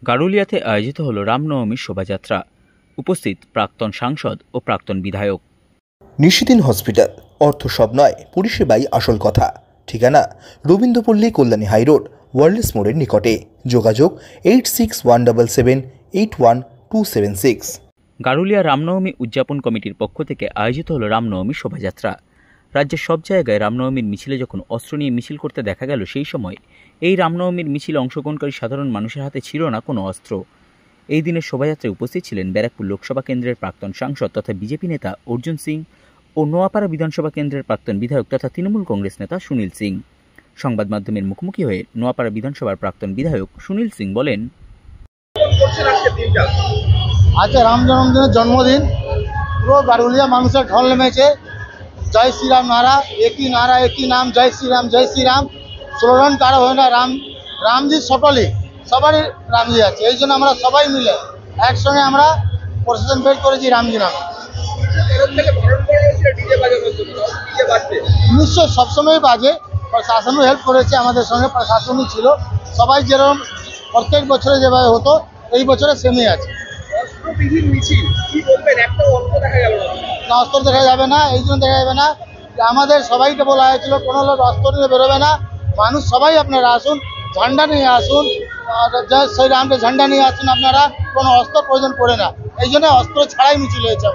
গারুলিয়াতে আয়োজিত হল রামনবমীর শোভাযাত্রা। উপস্থিত প্রাক্তন সাংসদ ও প্রাক্তন বিধায়ক। নিশিদিন হসপিটাল, অর্থ সব নয়, পরিষেবাই আসল কথা। ঠিকানা রবীন্দ্রপল্লী, কল্যাণী হাইরোড, ওয়ার্ল্ডস মোড়ের নিকটে। যোগাযোগ 8617781276। গারুলিয়া রামনবমী উদযাপন কমিটির পক্ষ থেকে আয়োজিত হল রামনবমীর শোভাযাত্রা। রাজ্যের সব জায়গায় রামনবমীর মিছিলে যখন অস্ত্র নিয়ে মিছিল করতে দেখা গেল, সেই সময় এই রামনবমীর মিছিলে অংশগ্রহণকারী সাধারণ মানুষের হাতে ছিল না কোনো অস্ত্র। এই দিনের শোভাযাত্রায় উপস্থিত ছিলেন ব্যারাকপুর লোকসভা কেন্দ্রের প্রাক্তন সাংসদ তথা বিজেপি নেতা অর্জুন সিং ও নোয়াপাড়া বিধানসভা কেন্দ্রের প্রাক্তন বিধায়ক তথা তৃণমূল কংগ্রেস নেতা সুনীল সিং। সংবাদ মাধ্যমের মুখোমুখি হয়ে নোয়াপাড়া বিধানসভার প্রাক্তন বিধায়ক সুনীল সিং বলেন, আজ রাম জন্মদিনের জন্মদিন, পুরো গারুলিয়া মানুষের ঢল নেমেছে। জয় শ্রীরাম নারা, একই নাম, জয় শ্রীরাম স্লোগান কারো হয় না। রামজি সকলে, সবারই রামজি আছে। এই জন্য আমরা সবাই মিলে একসঙ্গে আমরা প্রসেশন বের করেছি রামজি নামে। নিশ্চয় সবসময় বাজে, প্রশাসনও হেল্প করেছে, আমাদের সঙ্গে প্রশাসনও ছিল। সবাই যেরকম প্রত্যেক বছরে যেভাবে হতো, এই বছরে সেমই আছে। না, অস্ত্র দেখা যাবে না। এই জন্য দেখা যাবে না, আমাদের সবাইকে বলা হয়েছিল কোনো লোক অস্ত্র নিয়ে বেরোবে না। মানুষ সবাই আপনারা আসুন, ঝান্ডা নিয়ে আসুন, সেই রামকে ঝান্ডা নিয়ে আসুন। আপনারা কোনো অস্ত্র প্রয়োজন পড়ে না, এই জন্য অস্ত্র ছাড়াই মিছিল হয়েছে।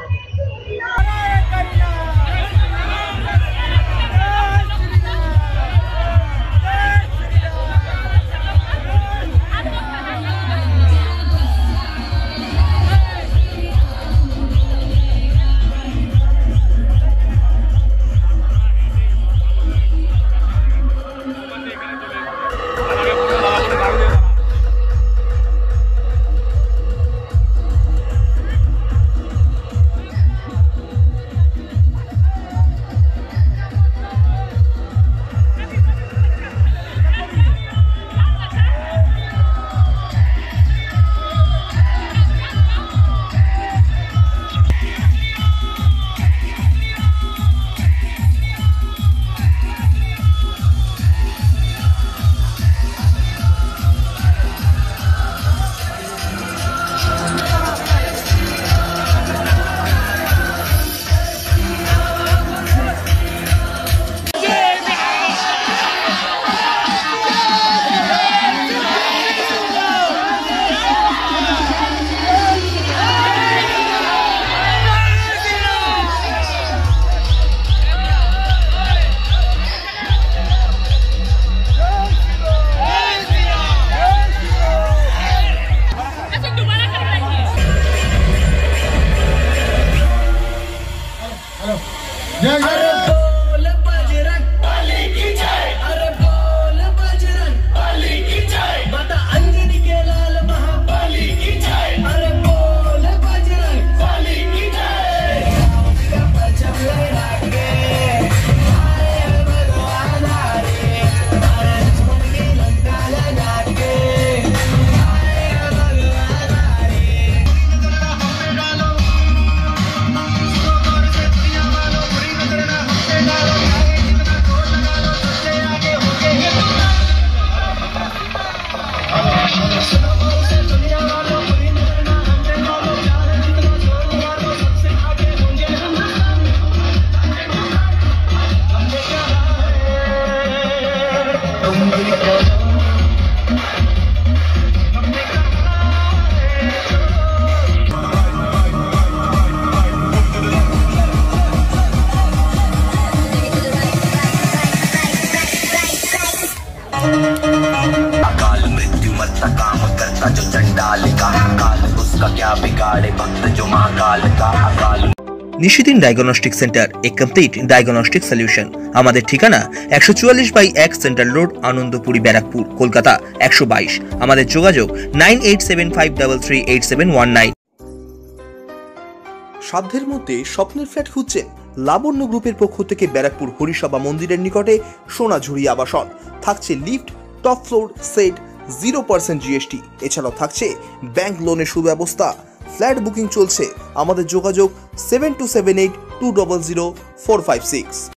अकाल मृत्यु मत काम करता जो चंडाल का, काल उसका क्या बिगाड़े भक्त जो महाकाल का। अकाल নিশিদিন ডায়াগনস্টিক সেন্টার, এ কমপ্লিট ডায়াগনস্টিক সলিউশন। আমাদের ঠিকানা 144/1 সেন্ট্রাল রোড, আনন্দপুরি, ব্যারাকপুর, কলকাতা 122। আমাদের যোগাযোগ 9875338719। সাধ্যের মধ্যে স্বপ্নের ফ্ল্যাট খুঁজছেন? লাবণ্য গ্রুপের পক্ষ থেকে ব্যারাকপুর হরিসভা মন্দিরের নিকটে সোনাঝুরি আবাসন। থাকছে lift, top floor, set, 0% GST। এছাড়াও থাকছে ব্যাংক লোনের সুব্যবস্থা। ফ্ল্যাট বুকিং চলছে। আমাদের যোগাযোগ 7278200456।